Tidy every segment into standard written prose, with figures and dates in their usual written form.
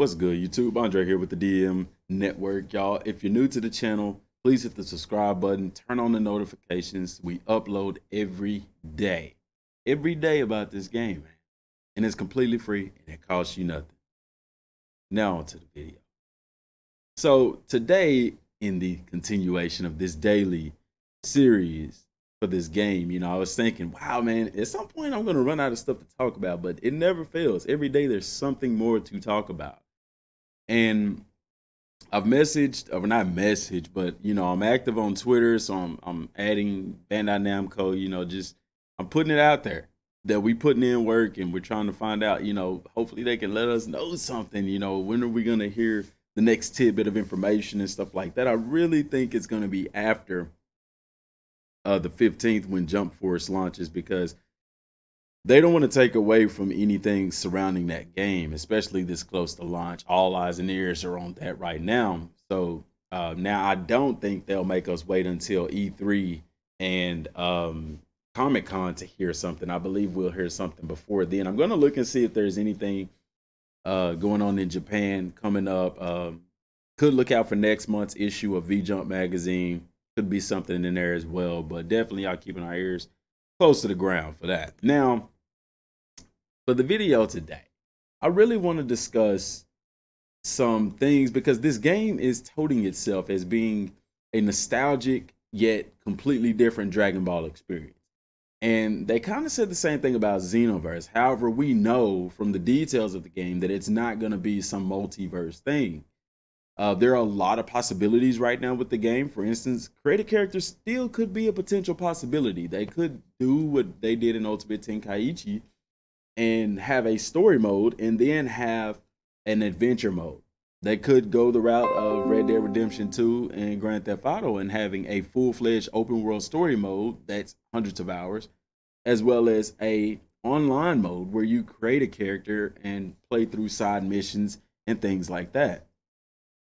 What's good, YouTube? Andre here with the DM Network. Y'all, if you're new to the channel, please hit the subscribe button, turn on the notifications. We upload every day about this game, man. And it's completely free and it costs you nothing. Now on to the video. So today, in the continuation of this daily series for this game, I was thinking, wow, man, at some point I'm going to run out of stuff to talk about, but it never fails. Every day there's something more to talk about. And I've messaged, or not messaged, but I'm active on Twitter, so I'm adding Bandai Namco. I'm putting it out there that we putting in work, and we're trying to find out. Hopefully they can let us know something. When are we gonna hear the next tidbit of information and stuff like that? I really think it's gonna be after the 15th when Jump Force launches, because they don't want to take away from anything surrounding that game, especially this close to launch. All eyes and ears are on that right now. So now I don't think they'll make us wait until E3 and Comic-Con to hear something. I believe we'll hear something before then. I'm going to look and see if there's anything going on in Japan coming up. Could look out for next month's issue of V-Jump magazine. Could be something in there as well, but definitely y'all keeping our ears close to the ground for that. Now, for the video today, I really want to discuss some things, because this game is touting itself as being a nostalgic yet completely different Dragon Ball experience. And they kind of said the same thing about Xenoverse. However, we know from the details of the game that it's not going to be some multiverse thing. There are a lot of possibilities right now with the game. For instance, creative characters still could be a potential possibility. They could do what they did in Ultimate Tenkaichi and have a story mode and then have an adventure mode. They could go the route of Red Dead Redemption 2 and Grand Theft Auto and having a full-fledged open world story mode that's hundreds of hours, as well as a online mode where you create a character and play through side missions and things like that.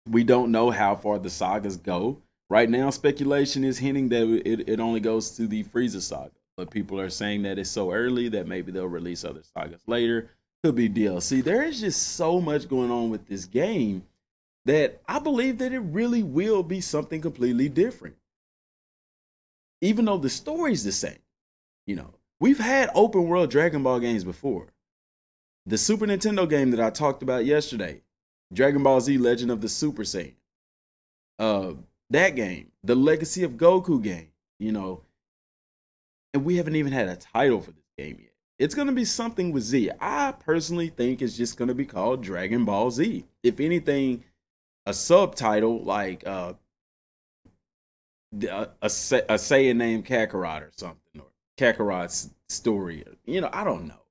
We don't know how far the sagas go. Right now, speculation is hinting that it only goes to the Frieza saga. But people are saying that it's so early that maybe they'll release other sagas later. Could be DLC. There is just so much going on with this game that I believe that it really will be something completely different. Even though the story's the same. We've had open world Dragon Ball games before. The Super Nintendo game that I talked about yesterday, Dragon Ball Z Legend of the Super Saiyan. That game, the Legacy of Goku game, and we haven't even had a title for this game yet. It's going to be something with Z. I personally think it's just going to be called Dragon Ball Z. If anything, a subtitle like a Saiyan named Kakarot or something, or Kakarot's story. I don't know.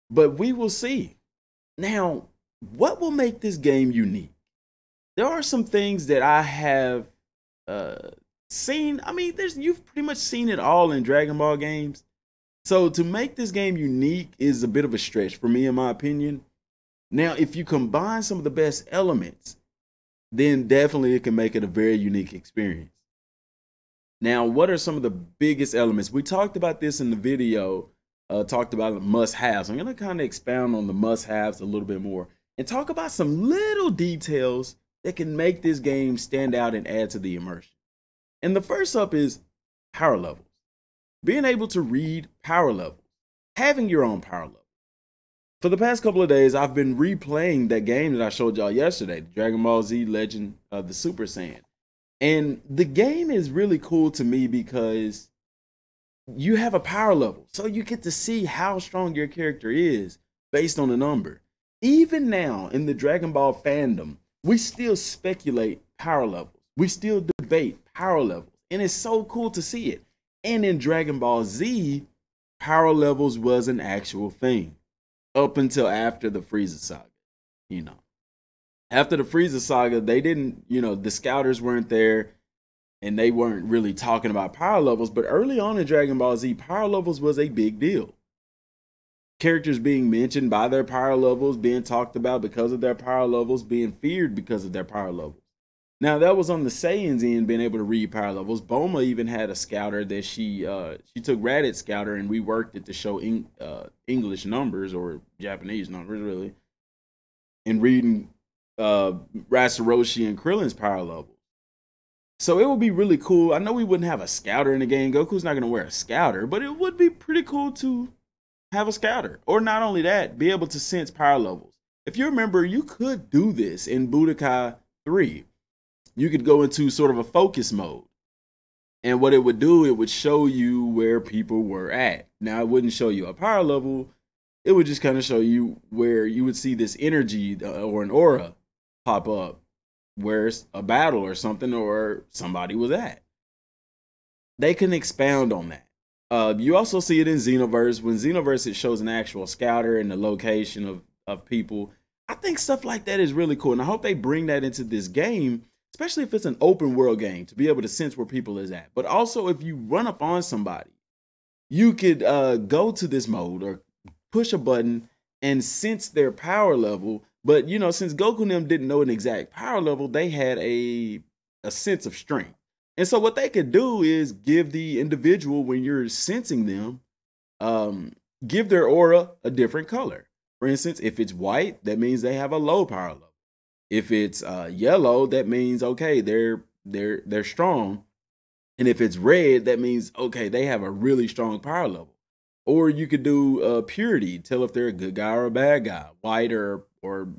But we will see. Now, what will make this game unique? There are some things that I have seen. I mean, you've pretty much seen it all in Dragon Ball games. So to make this game unique is a bit of a stretch for me, in my opinion. Now, if you combine some of the best elements, then definitely it can make it a very unique experience. Now, what are some of the biggest elements? We talked about this in the video, talked about must-haves. I'm going to kind of expound on the must-haves a little bit more and talk about some little details that can make this game stand out and add to the immersion. And the first up is power levels. Being able to read power levels, having your own power level. For the past couple of days, I've been replaying that game that I showed y'all yesterday, Dragon Ball Z Legend of the Super Saiyan. And the game is really cool to me because you have a power level. So you get to see how strong your character is based on a number. Even now in the Dragon Ball fandom, we still speculate power levels. We still debate power levels. And it's so cool to see it. And in Dragon Ball Z, power levels was an actual thing up until after the Frieza saga. After the Frieza saga, they didn't, the scouters weren't there and they weren't really talking about power levels. But early on in Dragon Ball Z, power levels was a big deal. Characters being mentioned by their power levels, being talked about because of their power levels, being feared because of their power levels. Now, that was on the Saiyans end, being able to read power levels. Bulma even had a scouter that she took Raditz scouter and reworked it to show English numbers, or Japanese numbers, really. and reading Rasoroshi and Krillin's power level. So it would be really cool. I know we wouldn't have a scouter in the game. Goku's not going to wear a scouter, but it would be pretty cool to have a scouter. Or not only that, be able to sense power levels. If you remember, you could do this in Budokai 3. You could go into sort of a focus mode. And what it would do, it would show you where people were at. Now, it wouldn't show you a power level. It would just kind of show you where you would see this energy or an aura pop up, where it's a battle or something or somebody was at. They can expound on that. You also see it in Xenoverse. When Xenoverse, it shows an actual scouter and the location of people. I think stuff like that is really cool. And I hope they bring that into this game, especially if it's an open world game, to be able to sense where people is at. But also, if you run up on somebody, you could go to this mode or push a button and sense their power level. But, you know, since Goku and them didn't know an exact power level, they had a sense of strength. And so what they could do is give the individual, when you're sensing them, give their aura a different color. For instance, if it's white, that means they have a low power level. If it's yellow, that means, okay, they're strong. And if it's red, that means, okay, they have a really strong power level. Or you could do purity, tell if they're a good guy or a bad guy, white or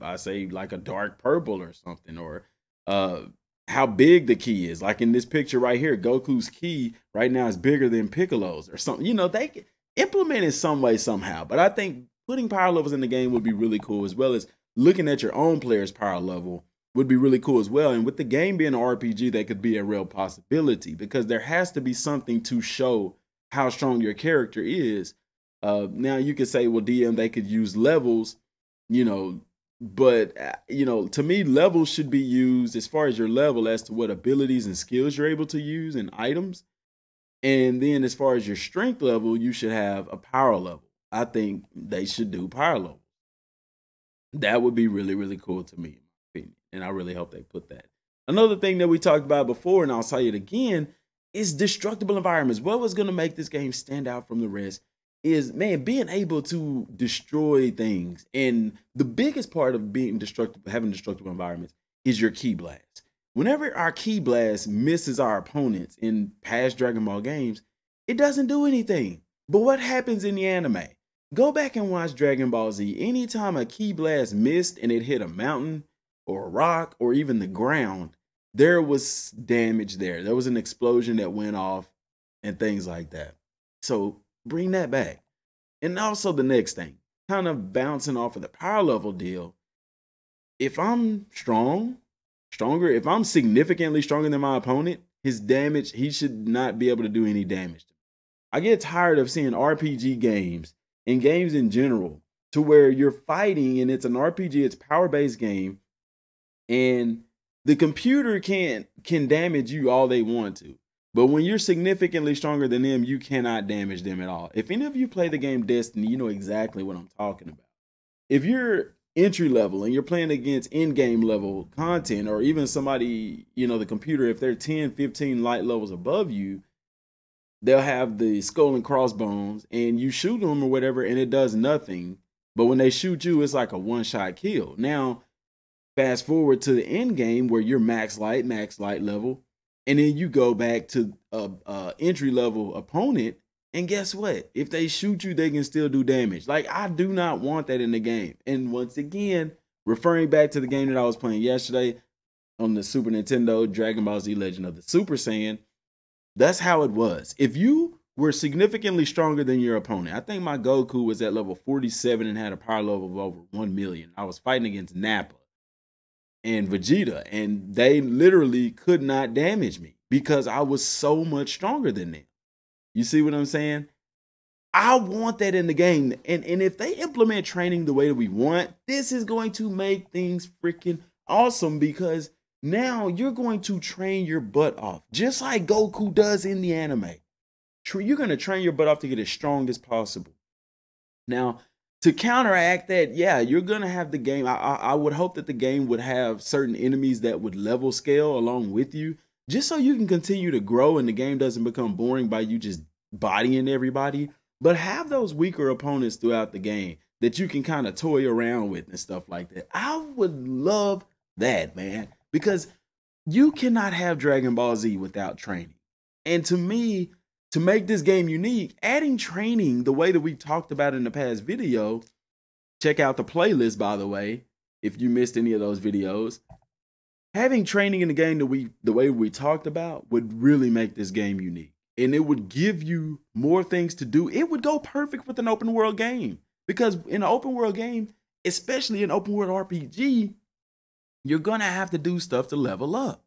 I say like a dark purple or something, or how big the key is. Like in this picture right here, Goku's key right now is bigger than Piccolo's or something. You know, they can implement it some way, somehow. But I think putting power levels in the game would be really cool, as well as looking at your own player's power level would be really cool as well. And with the game being an RPG, that could be a real possibility, because there has to be something to show how strong your character is. Now you could say, well, DM, they could use levels, you know, but, you know, to me, levels should be used as far as your level as to what abilities and skills you're able to use and items. And then as far as your strength level, you should have a power level. I think they should do power level. That would be really, really cool to me, in my opinion. And I really hope they put that. Another thing that we talked about before, and I'll say it again, is destructible environments. What was going to make this game stand out from the rest is, man, being able to destroy things. And the biggest part of being destructible, having destructible environments, is your ki blast. Whenever our ki blast misses our opponents in past Dragon Ball games, it doesn't do anything. But what happens in the anime? Go back and watch Dragon Ball Z. Anytime a ki blast missed and it hit a mountain or a rock or even the ground, there was damage there. There was an explosion that went off and things like that. So bring that back. And also the next thing, kind of bouncing off of the power level deal. If I'm stronger, if I'm significantly stronger than my opponent, his damage, he should not be able to do any damage to me. I get tired of seeing RPG games and games in general to where you're fighting and it's an RPG, it's power-based game, and the computer can damage you all they want to. But when you're significantly stronger than them, you cannot damage them at all. If any of you play the game Destiny, you know exactly what I'm talking about. If you're entry level and you're playing against in-game level content, or even somebody, you know, the computer, if they're 10, 15 light levels above you, they'll have the skull and crossbones and you shoot them or whatever and it does nothing. But when they shoot you, it's like a one-shot kill. Now, fast forward to the end game where you're max light level, and then you go back to a entry level opponent, and guess what? If they shoot you, they can still do damage. Like, I do not want that in the game. And once again, referring back to the game that I was playing yesterday on the Super Nintendo, Dragon Ball Z Legend of the Super Saiyan, that's how it was. If you were significantly stronger than your opponent, I think my Goku was at level 47 and had a power level of over 1 million. I was fighting against Nappa and Vegeta, and they literally could not damage me because I was so much stronger than them. You see what I'm saying? I want that in the game. And if they implement training the way that we want, this is going to make things freaking awesome, because now you're going to train your butt off, just like Goku does in the anime. You're going to train your butt off to get as strong as possible. Now, to counteract that, yeah, you're going to have the game. I would hope that the game would have certain enemies that would level scale along with you, just so you can continue to grow and the game doesn't become boring by you just bodying everybody. But have those weaker opponents throughout the game that you can kind of toy around with and stuff like that. I would love that, man, because you cannot have Dragon Ball Z without training. And to me, to make this game unique, adding training the way that we talked about in the past video, check out the playlist, by the way, if you missed any of those videos. Having training in the game the way we talked about would really make this game unique. And it would give you more things to do. It would go perfect with an open world game. Because in an open world game, especially an open world RPG, you're gonna have to do stuff to level up.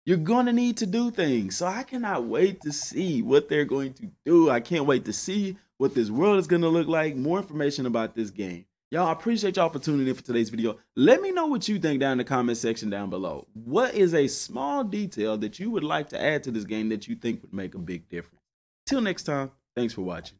You're gonna need to do things. So I cannot wait to see what they're going to do. I can't wait to see what this world is gonna look like. More information about this game. Y'all, I appreciate y'all for tuning in for today's video. Let me know what you think down in the comment section down below. What is a small detail that you would like to add to this game that you think would make a big difference? Till next time, thanks for watching.